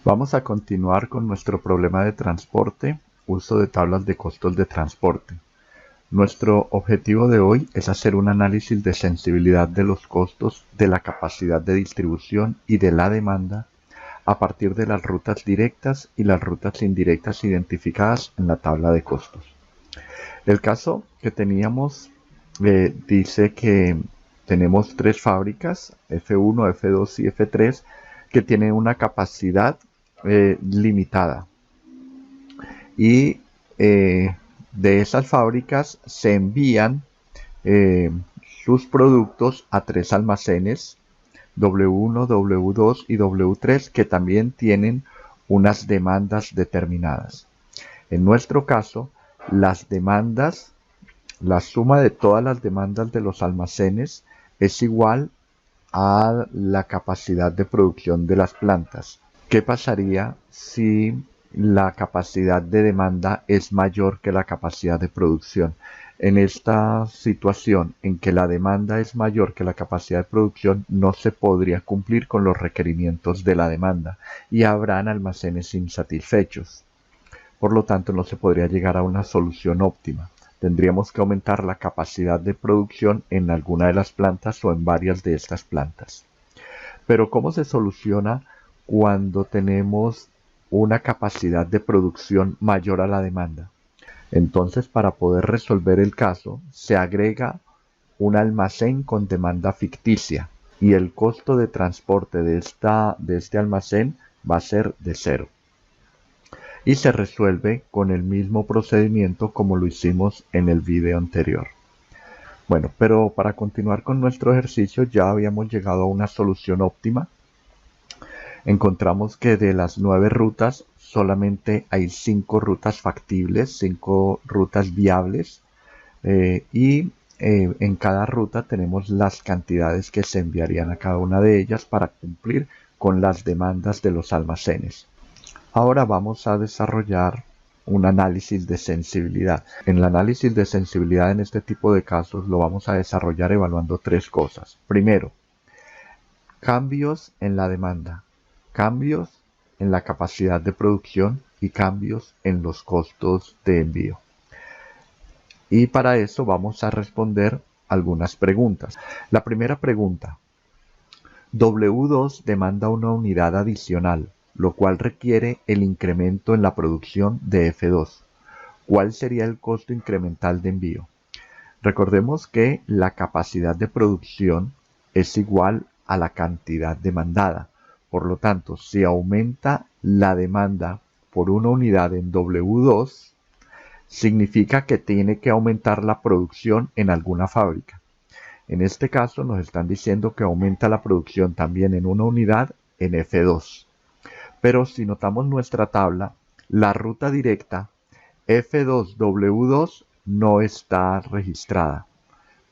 Vamos a continuar con nuestro problema de transporte, uso de tablas de costos de transporte. Nuestro objetivo de hoy es hacer un análisis de sensibilidad de los costos, de la capacidad de distribución y de la demanda a partir de las rutas directas y las rutas indirectas identificadas en la tabla de costos. El caso que teníamos dice que tenemos tres fábricas, F1, F2 y F3, que tienen una capacidad limitada. Y de esas fábricas se envían sus productos a tres almacenes, W1, W2 y W3, que también tienen unas demandas determinadas. En nuestro caso, las demandas, la suma de todas las demandas de los almacenes es igual a la capacidad de producción de las plantas. ¿Qué pasaría si la capacidad de demanda es mayor que la capacidad de producción? En esta situación en que la demanda es mayor que la capacidad de producción, no se podría cumplir con los requerimientos de la demanda y habrán almacenes insatisfechos. Por lo tanto, no se podría llegar a una solución óptima. Tendríamos que aumentar la capacidad de producción en alguna de las plantas o en varias de estas plantas. Pero ¿cómo se soluciona cuando tenemos una capacidad de producción mayor a la demanda? Entonces, para poder resolver el caso, se agrega un almacén con demanda ficticia y el costo de transporte de este almacén va a ser de 0. Y se resuelve con el mismo procedimiento como lo hicimos en el video anterior. Bueno, pero para continuar con nuestro ejercicio ya habíamos llegado a una solución óptima. Encontramos que de las 9 rutas solamente hay 5 rutas factibles, 5 rutas viables en cada ruta tenemos las cantidades que se enviarían a cada una de ellas para cumplir con las demandas de los almacenes. Ahora vamos a desarrollar un análisis de sensibilidad. En el análisis de sensibilidad en este tipo de casos lo vamos a desarrollar evaluando tres cosas. Primero, cambios en la demanda, cambios en la capacidad de producción y cambios en los costos de envío. Y para eso vamos a responder algunas preguntas. La primera pregunta, W2 demanda una unidad adicional, lo cual requiere el incremento en la producción de F2. ¿Cuál sería el costo incremental de envío? Recordemos que la capacidad de producción es igual a la cantidad demandada. Por lo tanto, si aumenta la demanda por una unidad en W2, significa que tiene que aumentar la producción en alguna fábrica. En este caso nos están diciendo que aumenta la producción también en una unidad en F2. Pero si notamos nuestra tabla, la ruta directa F2W2 no está registrada.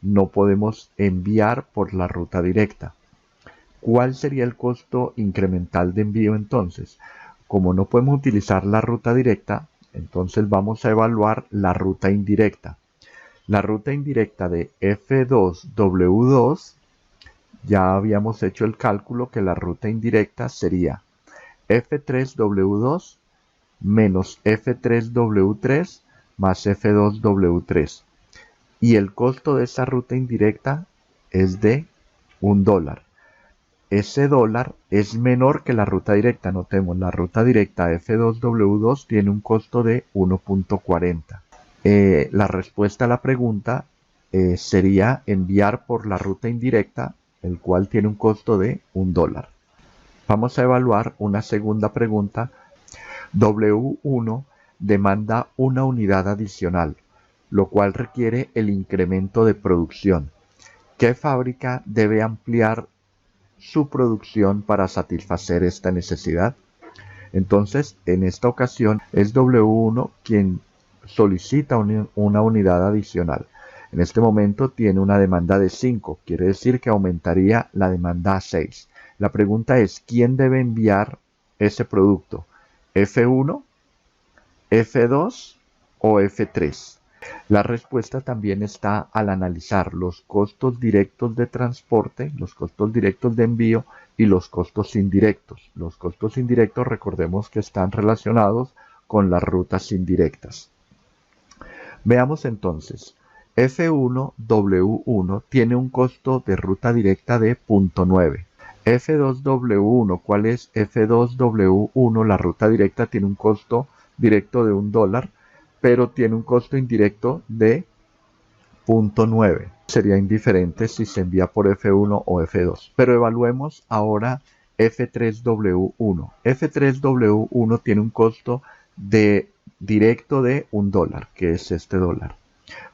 No podemos enviar por la ruta directa. ¿Cuál sería el costo incremental de envío entonces? Como no podemos utilizar la ruta directa, entonces vamos a evaluar la ruta indirecta. La ruta indirecta de F2W2, ya habíamos hecho el cálculo que la ruta indirecta sería F3W2 menos F3W3 más F2W3. Y el costo de esa ruta indirecta es de $1. Ese dólar es menor que la ruta directa. Notemos, la ruta directa F2W2 tiene un costo de 1.40. La respuesta a la pregunta sería enviar por la ruta indirecta, el cual tiene un costo de $1. Vamos a evaluar una segunda pregunta. W1 demanda una unidad adicional, lo cual requiere el incremento de producción. ¿Qué fábrica debe ampliar su producción para satisfacer esta necesidad? Entonces, en esta ocasión es W1 quien solicita una unidad adicional. En este momento tiene una demanda de 5, quiere decir que aumentaría la demanda a 6. La pregunta es, ¿quién debe enviar ese producto? ¿F1, F2 o F3? La respuesta también está al analizar los costos directos de transporte, los costos directos de envío y los costos indirectos. Los costos indirectos, recordemos que están relacionados con las rutas indirectas. Veamos entonces, F1W1 tiene un costo de ruta directa de 0.9. F2W1, ¿cuál es F2W1? La ruta directa tiene un costo directo de $1, pero tiene un costo indirecto de 0.9. Sería indiferente si se envía por F1 o F2. Pero evaluemos ahora F3W1. F3W1 tiene un costo directo de $1, que es este dólar.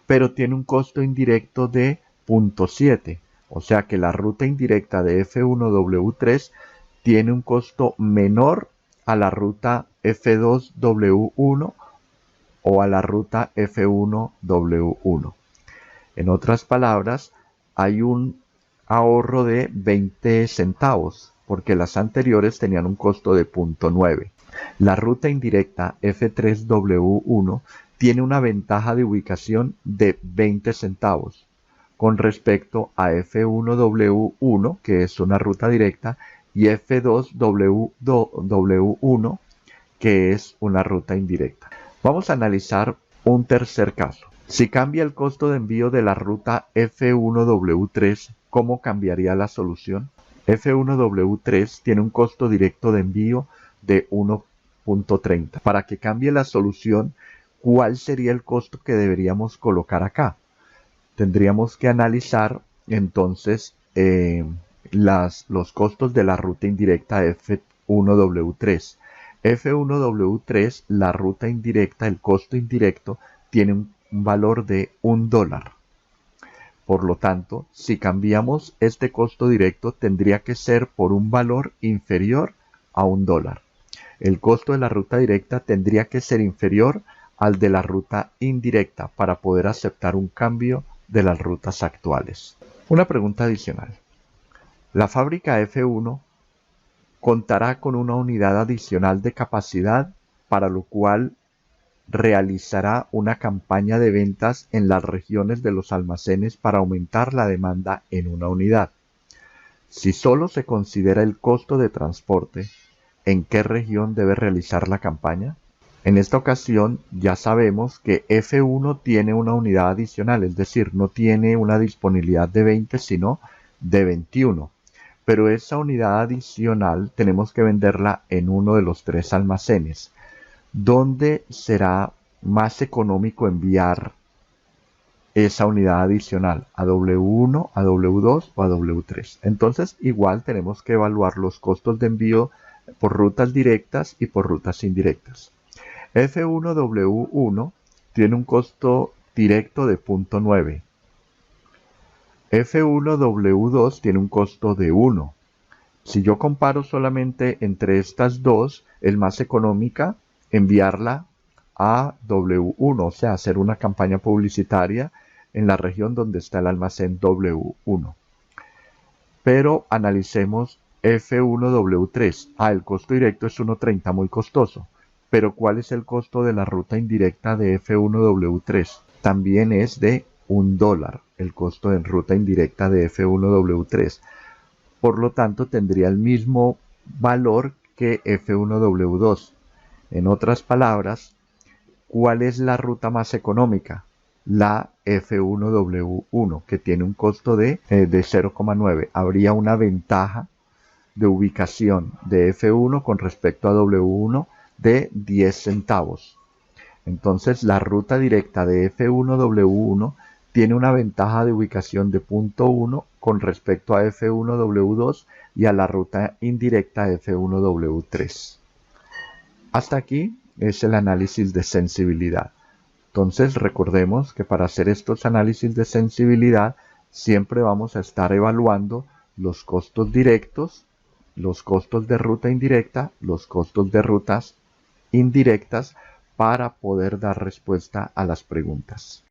Pero tiene un costo indirecto de 0.7. O sea que la ruta indirecta de F1W3 tiene un costo menor a la ruta F2W1 o a la ruta F1W1. En otras palabras, hay un ahorro de 20 centavos, porque las anteriores tenían un costo de 0.9. La ruta indirecta F3W1 tiene una ventaja de ubicación de 20 centavos con respecto a F1W1, que es una ruta directa, y F2W1, que es una ruta indirecta. Vamos a analizar un tercer caso. Si cambia el costo de envío de la ruta F1W3, ¿cómo cambiaría la solución? F1W3 tiene un costo directo de envío de 1.30. Para que cambie la solución, ¿cuál sería el costo que deberíamos colocar acá? Tendríamos que analizar entonces los costos de la ruta indirecta F1W3. F1W3, la ruta indirecta, el costo indirecto, tiene un valor de $1. Por lo tanto, si cambiamos este costo directo, tendría que ser por un valor inferior a $1. El costo de la ruta directa tendría que ser inferior al de la ruta indirecta para poder aceptar un cambio de las rutas actuales. Una pregunta adicional. La fábrica F1 contará con una unidad adicional de capacidad, para lo cual realizará una campaña de ventas en las regiones de los almacenes para aumentar la demanda en una unidad. Si solo se considera el costo de transporte, ¿en qué región debe realizar la campaña? En esta ocasión ya sabemos que F1 tiene una unidad adicional, es decir, no tiene una disponibilidad de 20, sino de 21. Pero esa unidad adicional tenemos que venderla en uno de los 3 almacenes. ¿Dónde será más económico enviar esa unidad adicional? ¿A W1, a W2 o a W3? Entonces igual tenemos que evaluar los costos de envío por rutas directas y por rutas indirectas. F1W1 tiene un costo directo de 0.9. F1W2 tiene un costo de 1. Si yo comparo solamente entre estas dos, es más económica enviarla a W1, o sea, hacer una campaña publicitaria en la región donde está el almacén W1. Pero analicemos F1W3. El costo directo es 1.30, muy costoso. Pero ¿cuál es el costo de la ruta indirecta de F1W3? También es de $1 el costo en ruta indirecta de F1W3. Por lo tanto, tendría el mismo valor que F1W2. En otras palabras, ¿cuál es la ruta más económica? La F1W1, que tiene un costo de 0.9. Habría una ventaja de ubicación de F1 con respecto a W1 de 10 centavos. Entonces la ruta directa de F1W1 tiene una ventaja de ubicación de 0.1 con respecto a F1W2 y a la ruta indirecta F1W3. Hasta aquí es el análisis de sensibilidad. Entonces recordemos que para hacer estos análisis de sensibilidad siempre vamos a estar evaluando los costos directos, los costos de ruta indirecta, los costos de rutas indirectas para poder dar respuesta a las preguntas.